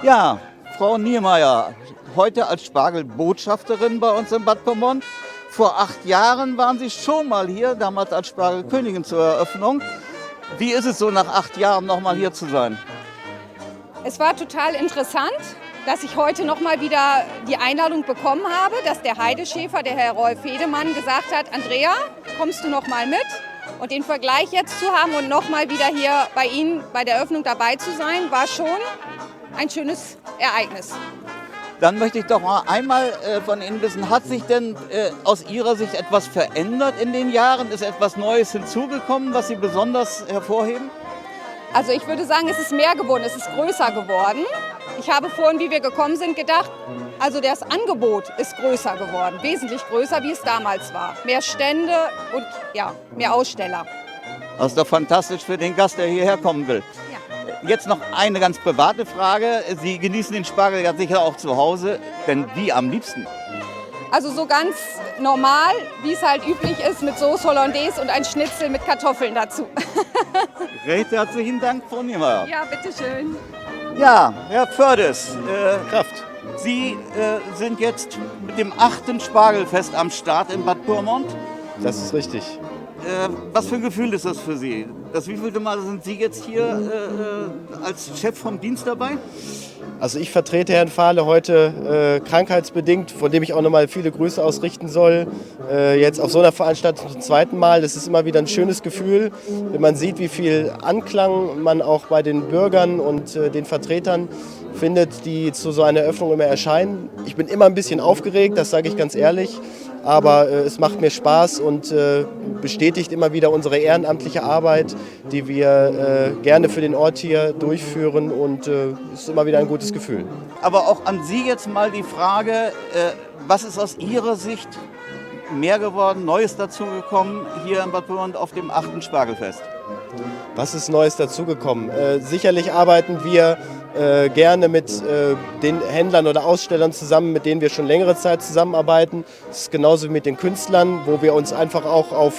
Ja, Frau Niemeyer, heute als Spargelbotschafterin bei uns in Bad Pyrmont. Vor 8 Jahren waren Sie schon mal hier, damals als Spargelkönigin zur Eröffnung. Wie ist es so, nach 8 Jahren noch mal hier zu sein? Es war total interessant, dass ich heute noch mal wieder die Einladung bekommen habe, dass der Heideschäfer, der Herr Rolf Hedemann, gesagt hat, Andrea, kommst du noch mal mit? Und den Vergleich jetzt zu haben und noch mal wieder hier bei Ihnen bei der Eröffnung dabei zu sein, war schon ein schönes Ereignis. Dann möchte ich doch mal einmal von Ihnen wissen, hat sich denn aus Ihrer Sicht etwas verändert in den Jahren? Ist etwas Neues hinzugekommen, was Sie besonders hervorheben? Also ich würde sagen, es ist mehr geworden, es ist größer geworden. Ich habe vorhin, wie wir gekommen sind, gedacht, also das Angebot ist größer geworden, wesentlich größer, wie es damals war. Mehr Stände und ja, mehr Aussteller. Das ist doch fantastisch für den Gast, der hierher kommen will. Ja. Jetzt noch eine ganz private Frage. Sie genießen den Spargel ja sicher auch zu Hause, denn wie am liebsten? Also so ganz normal, wie es halt üblich ist, mit Sauce Hollandaise und ein Schnitzel mit Kartoffeln dazu. Recht herzlichen Dank, Frau Niemeyer. Ja, bitteschön. Ja, Herr Fördes, Kraft. Sie sind jetzt mit dem 8. Spargelfest am Start in Bad Pyrmont. Das ist richtig. Was für ein Gefühl ist das für Sie? Das wievielte Mal sind Sie jetzt hier als Chef vom Dienst dabei? Also ich vertrete Herrn Fahle heute krankheitsbedingt, von dem ich auch nochmal viele Grüße ausrichten soll. Jetzt auf so einer Veranstaltung zum 2. Mal. Das ist immer wieder ein schönes Gefühl, wenn man sieht, wie viel Anklang man auch bei den Bürgern und den Vertretern findet, die zu so einer Eröffnung immer erscheinen. Ich bin immer ein bisschen aufgeregt, das sage ich ganz ehrlich. Aber es macht mir Spaß und bestätigt immer wieder unsere ehrenamtliche Arbeit, die wir gerne für den Ort hier durchführen. Und es ist immer wieder ein gutes Gefühl. Aber auch an Sie jetzt mal die Frage, was ist aus Ihrer Sicht mehr geworden, Neues dazugekommen hier in Bad Pyrmont auf dem 8. Spargelfest? Was ist Neues dazugekommen? Sicherlich arbeiten wir gerne mit den Händlern oder Ausstellern zusammen, mit denen wir schon längere Zeit zusammenarbeiten. Das ist genauso wie mit den Künstlern, wo wir uns einfach auch auf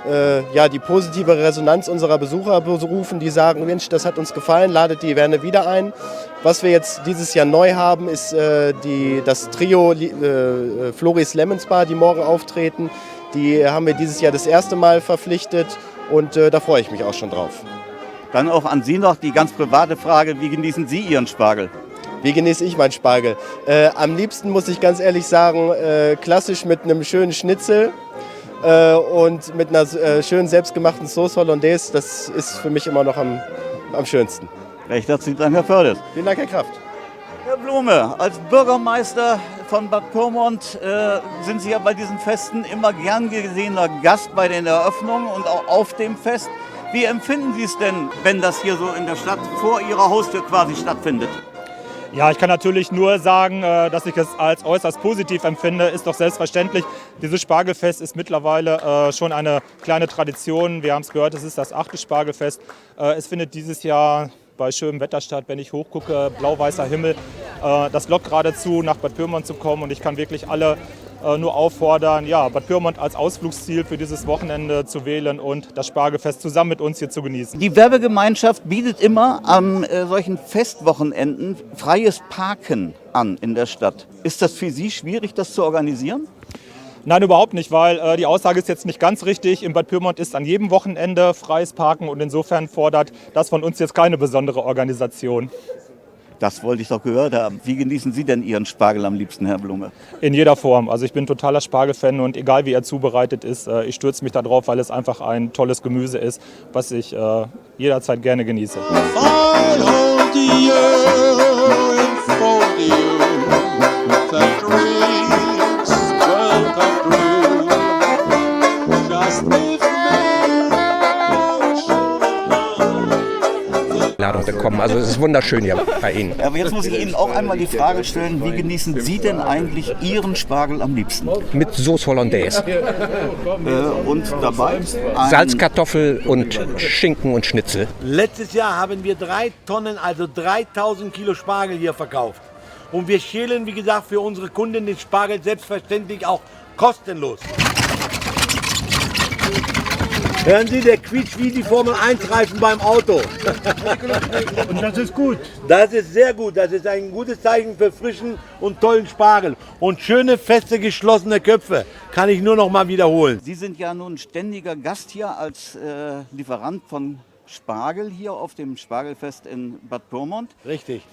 die positive Resonanz unserer Besucher berufen, die sagen, Mensch, das hat uns gefallen, ladet die gerne wieder ein. Was wir jetzt dieses Jahr neu haben, ist das Trio Floris Lemons Bar, die morgen auftreten. Die haben wir dieses Jahr das erste Mal verpflichtet und da freue ich mich auch schon drauf. Dann auch an Sie noch die ganz private Frage, wie genießen Sie Ihren Spargel? Wie genieße ich meinen Spargel? Am liebsten muss ich ganz ehrlich sagen, klassisch mit einem schönen Schnitzel und mit einer schönen selbstgemachten Sauce Hollandaise. Das ist für mich immer noch am schönsten. Recht herzlichen Dank, Herr Fördes. Vielen Dank, Herr Kraft. Herr Blume, als Bürgermeister von Bad Pyrmont sind Sie ja bei diesen Festen immer gern gesehener Gast bei den Eröffnungen und auch auf dem Fest. Wie empfinden Sie es denn, wenn das hier so in der Stadt vor Ihrer Haustür quasi stattfindet? Ja, ich kann natürlich nur sagen, dass ich es als äußerst positiv empfinde. Ist doch selbstverständlich. Dieses Spargelfest ist mittlerweile schon eine kleine Tradition. Wir haben es gehört, es ist das 8. Spargelfest. Es findet dieses Jahr bei schönem Wetter statt, wenn ich hochgucke, blau-weißer Himmel. Das lockt geradezu, nach Bad Pyrmont zu kommen. Und ich kann wirklich alle nur auffordern, ja, Bad Pyrmont als Ausflugsziel für dieses Wochenende zu wählen und das Spargelfest zusammen mit uns hier zu genießen. Die Werbegemeinschaft bietet immer an solchen Festwochenenden freies Parken an in der Stadt. Ist das für Sie schwierig, das zu organisieren? Nein, überhaupt nicht, weil die Aussage ist jetzt nicht ganz richtig. In Bad Pyrmont ist an jedem Wochenende freies Parken und insofern fordert das von uns jetzt keine besondere Organisation. Das wollte ich doch gehört haben. Wie genießen Sie denn Ihren Spargel am liebsten, Herr Blume? In jeder Form. Also ich bin totaler Spargelfan und egal wie er zubereitet ist, ich stürze mich da drauf, weil es einfach ein tolles Gemüse ist, was ich jederzeit gerne genieße. Bekommen. Also es ist wunderschön hier bei Ihnen. Aber jetzt muss ich Ihnen auch einmal die Frage stellen, wie genießen Sie denn eigentlich Ihren Spargel am liebsten? Mit Sauce Hollandaise. Und dabei? Salzkartoffel und Schinken und Schnitzel. Letztes Jahr haben wir 3 Tonnen, also 3000 Kilo Spargel hier verkauft. Und wir schälen, wie gesagt, für unsere Kunden den Spargel selbstverständlich auch kostenlos. Hören Sie, der quietscht wie die Formel 1 Reifen beim Auto. Und das ist gut. Das ist sehr gut. Das ist ein gutes Zeichen für frischen und tollen Spargel. Und schöne, feste, geschlossene Köpfe. Kann ich nur noch mal wiederholen. Sie sind ja nun ständiger Gast hier als Lieferant von Spargel hier auf dem Spargelfest in Bad Pyrmont. Richtig.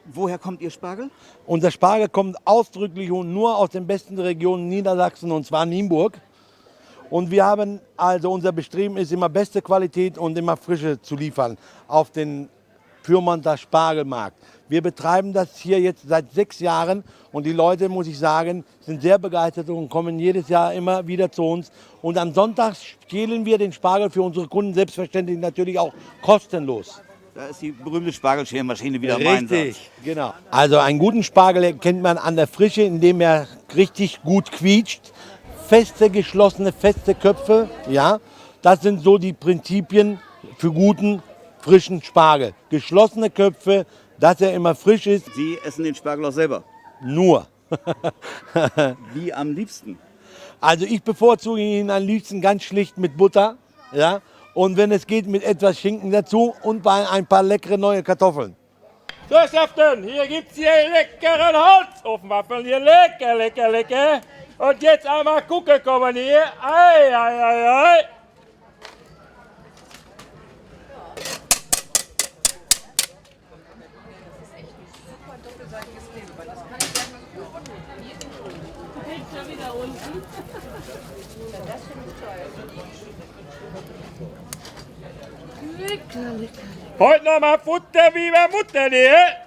Woher kommt Ihr Spargel? Unser Spargel kommt ausdrücklich und nur aus den besten Regionen Niedersachsen, und zwar Nienburg. Und wir haben, also unser Bestreben ist immer beste Qualität und immer Frische zu liefern auf den Pyrmonter Spargelmarkt. Wir betreiben das hier jetzt seit 6 Jahren und die Leute, muss ich sagen, sind sehr begeistert und kommen jedes Jahr immer wieder zu uns. Und am Sonntag stehlen wir den Spargel für unsere Kunden selbstverständlich natürlich auch kostenlos. Da ist die berühmte Spargelschälmaschine wieder im Einsatz. Richtig, genau. Also einen guten Spargel erkennt man an der Frische, indem er richtig gut quietscht. Feste, geschlossene, feste Köpfe, ja, das sind so die Prinzipien für guten, frischen Spargel. Geschlossene Köpfe, dass er immer frisch ist, Sie essen den Spargel auch selber. nur. Wie am liebsten. Also ich bevorzuge ihn am liebsten ganz schlicht mit Butter, ja, und wenn es geht mit etwas Schinken dazu und bei ein paar leckere neue Kartoffeln. So, Schaften, hier gibt's hier leckeren Holzofenwaffeln, hier lecker, lecker, lecker. Und jetzt einmal gucken kommen hier. Ei, ei, ei, ei. Heute noch mal Futter wie bei Mutter, hier.